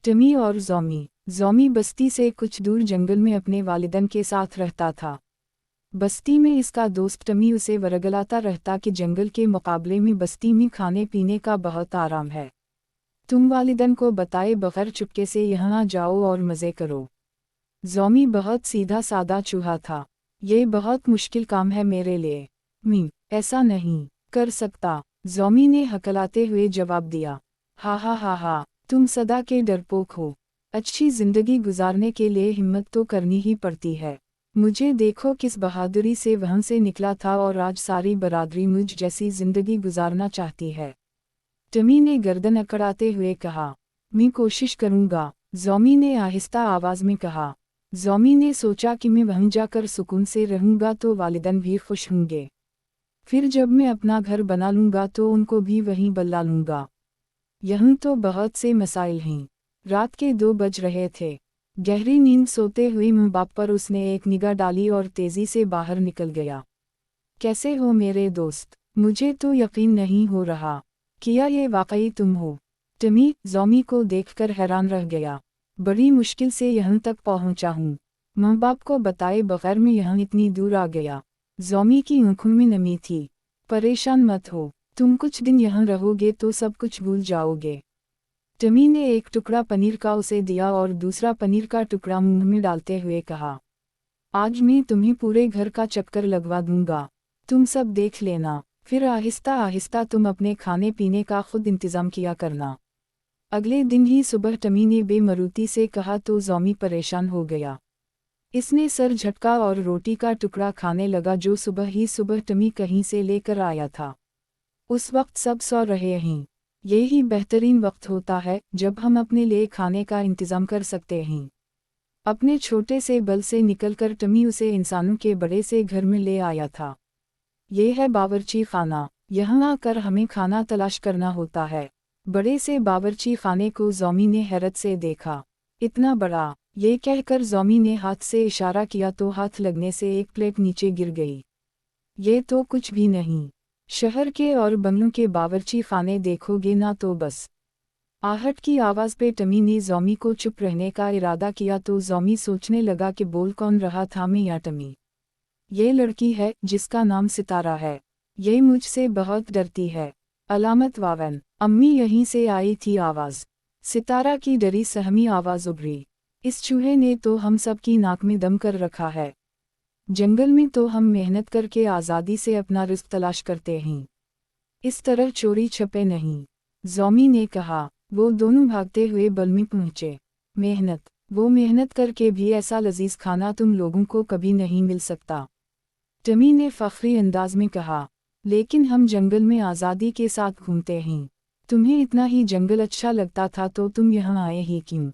Tummy और ज़ॉमी। ज़ॉमी बस्ती से कुछ दूर जंगल में अपने वालिदैन के साथ रहता था। बस्ती में इसका दोस्त टमी उसे वरगलाता रहता कि जंगल के मुकाबले में बस्ती में खाने पीने का बहुत आराम है। तुम वालिदैन को बताए बगैर चुपके से यहाँ जाओ और मज़े करो। ज़ॉमी बहुत सीधा सादा चूहा था। ये बहुत मुश्किल काम है मेरे लिए। ऐसा नहीं कर सकता, ज़ॉमी ने हकलाते हुए जवाब दिया। हा, तुम सदा के डरपोक हो। अच्छी जिंदगी गुजारने के लिए हिम्मत तो करनी ही पड़ती है। मुझे देखो किस बहादुरी से वहाँ से निकला था और आज सारी बरादरी मुझ जैसी जिंदगी गुजारना चाहती है। टमी ने गर्दन अकड़ाते हुए कहा। मैं कोशिश करूँगा, ज़ॉमी ने आहिस्ता आवाज़ में कहा। ज़ॉमी ने सोचा कि मैं वहीं जाकर सुकून से रहूँगा तो वालिदैन भी खुश होंगे। फिर जब मैं अपना घर बना लूँगा तो उनको भी वहीं बल्ला लूँगा। यहाँ तो बहुत से मसाइल हैं। रात के 2 बज रहे थे। गहरी नींद सोते हुए माँ बाप पर उसने एक निगाह डाली और तेज़ी से बाहर निकल गया। कैसे हो मेरे दोस्त? मुझे तो यकीन नहीं हो रहा क्या ये वाकई तुम हो। टमी ज़ॉमी को देखकर हैरान रह गया। बड़ी मुश्किल से यहाँ तक पहुँचा हूँ। माँ बाप को बताए बगैर मैं यहाँ इतनी दूर आ गया। ज़ॉमी की आँखों में नमी थी। परेशान मत हो, तुम कुछ दिन यहाँ रहोगे तो सब कुछ भूल जाओगे। टमी ने एक टुकड़ा पनीर का उसे दिया और दूसरा पनीर का टुकड़ा मुंह में डालते हुए कहा। आज मैं तुम्हें पूरे घर का चक्कर लगवा दूंगा, तुम सब देख लेना। फिर आहिस्ता आहिस्ता तुम अपने खाने पीने का खुद इंतज़ाम किया करना। अगले दिन ही सुबह टमी ने बेमरूती से कहा तो ज़ॉमी परेशान हो गया। इसने सर झटका और रोटी का टुकड़ा खाने लगा जो सुबह टमी कहीं से लेकर आया था। उस वक्त सब सो रहे हैं। यही बेहतरीन वक्त होता है जब हम अपने लिए खाने का इंतज़ाम कर सकते हैं। अपने छोटे से बल से निकलकर टमी उसे इंसानों के बड़े से घर में ले आया था। ये है बावर्ची खाना, यहाँ आकर हमें खाना तलाश करना होता है। बड़े से बावर्ची खाने को ज़ॉमी ने हैरत से देखा। इतना बड़ा, ये कहकर ज़ॉमी ने हाथ से इशारा किया तो हाथ लगने से एक प्लेट नीचे गिर गई। ये तो कुछ भी नहीं। शहर के और बंगलों के बावर्ची खाने देखोगे ना तो बस। आहट की आवाज़ पे टमी ने ज़ॉमी को चुप रहने का इरादा किया तो ज़ॉमी सोचने लगा कि बोल कौन रहा था, मैं या टमी। ये लड़की है जिसका नाम सितारा है। ये मुझसे बहुत डरती है। अलामत वावन। अम्मी यहीं से आई थी आवाज़। सितारा की डरी सहमी आवाज़ उभरी। इस चूहे ने तो हम सब की नाक में दम कर रखा है। जंगल में तो हम मेहनत करके आज़ादी से अपना रिस्क तलाश करते हैं, इस तरह चोरी छपे नहीं। ज़ॉमी ने कहा। वो दोनों भागते हुए बल में पहुँचे। मेहनत, वो मेहनत करके भी ऐसा लजीज खाना तुम लोगों को कभी नहीं मिल सकता, टमी ने फख्री अंदाज में कहा। लेकिन हम जंगल में आज़ादी के साथ घूमते हैं। तुम्हें इतना ही जंगल अच्छा लगता था तो तुम यहाँ आए ही क्यों?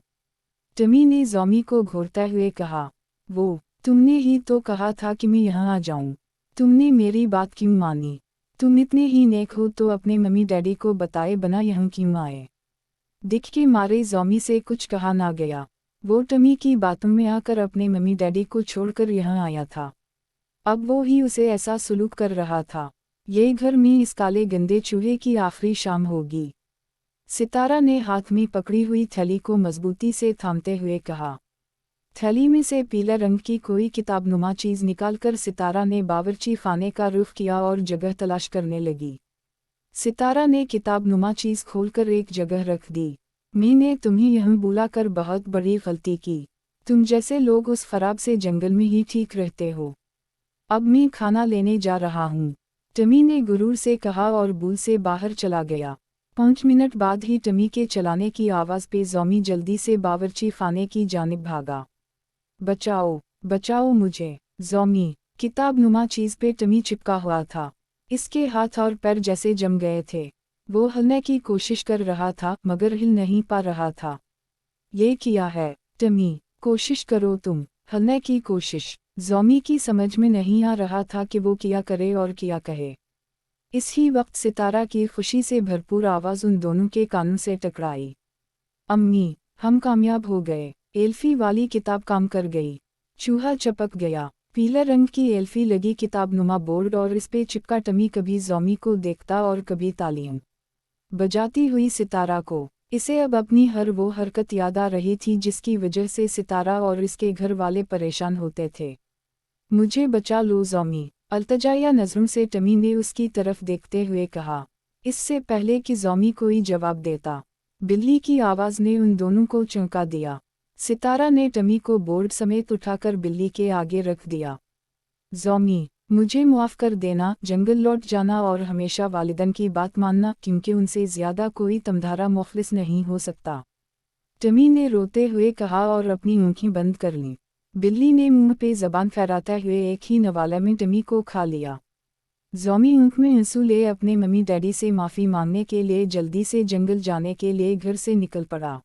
टमी ने ज़ॉमी को घूरते हुए कहा। वो, तुमने ही तो कहा था कि मैं यहाँ आ जाऊँ। तुमने मेरी बात क्यों मानी? तुम इतने ही नेक हो तो अपने मम्मी डैडी को बताए बना यहाँ क्यों आए? दिख के मारे ज़ॉमी से कुछ कहा ना गया। वो टमी की बातों में आकर अपने मम्मी डैडी को छोड़कर यहाँ आया था। अब वो ही उसे ऐसा सुलूक कर रहा था। ये घर में इस काले गंदे चूहे की आखिरी शाम होगी। सितारा ने हाथ में पकड़ी हुई थैली को मजबूती से थामते हुए कहा। थैली में से पीले रंग की कोई किताबनुमा चीज़ निकालकर सितारा ने बावर्ची खाने का रुख किया और जगह तलाश करने लगी। सितारा ने किताबनुमा चीज़ खोलकर एक जगह रख दी। मैंने तुम्हें यहाँ बुलाकर बहुत बड़ी गलती की। तुम जैसे लोग उस खराब से जंगल में ही ठीक रहते हो। अब मैं खाना लेने जा रहा हूँ, टमी ने गुरूर से कहा और बूल से बाहर चला गया। 5 मिनट बाद ही टमी के चलाने की आवाज़ पे ज़ॉमी जल्दी से बावर्ची खाने की जानिब भागा। बचाओ, बचाओ मुझे, ज़ॉमी। किताबनुमा चीज़ पे टमी चिपका हुआ था। इसके हाथ और पैर जैसे जम गए थे। वो हिलने की कोशिश कर रहा था मगर हिल नहीं पा रहा था। ये किया है, टमी, कोशिश करो तुम, हिलने की कोशिश। ज़ॉमी की समझ में नहीं आ रहा था कि वो क्या करे और क्या कहे। इसी वक्त सितारा की खुशी से भरपूर आवाज़ उन दोनों के कानों से टकराई। अम्मी, हम कामयाब हो गए। एल्फी वाली किताब काम कर गई। चूहा चपक गया। पीले रंग की एल्फी लगी किताबनुमा बोर्ड और इस पे चिपका टमी कभी ज़ॉमी को देखता और कभी तालियां बजाती हुई सितारा को। इसे अब अपनी हर वो हरकत याद आ रही थी जिसकी वजह से सितारा और इसके घर वाले परेशान होते थे। मुझे बचा लो ज़ॉमी, अल्तजाया नज़रों से टमी ने उसकी तरफ देखते हुए कहा। इससे पहले कि ज़ॉमी कोई जवाब देता, बिल्ली की आवाज़ ने उन दोनों को चौंका दिया। सितारा ने टमी को बोर्ड समेत उठाकर बिल्ली के आगे रख दिया। ज़ॉमी, मुझे माफ़ कर देना, जंगल लौट जाना और हमेशा वालिदन की बात मानना, क्योंकि उनसे ज़्यादा कोई तुम्हारा मुखलिस नहीं हो सकता। टमी ने रोते हुए कहा और अपनी आँखें बंद कर लीं। बिल्ली ने मुंह पे ज़बान फहराते हुए एक ही नवाले में टमी को खा लिया। ज़ॉमी आँख में आंसू ले अपने मम्मी डैडी से माफ़ी मांगने के लिए जल्दी से जंगल जाने के लिए घर से निकल पड़ा।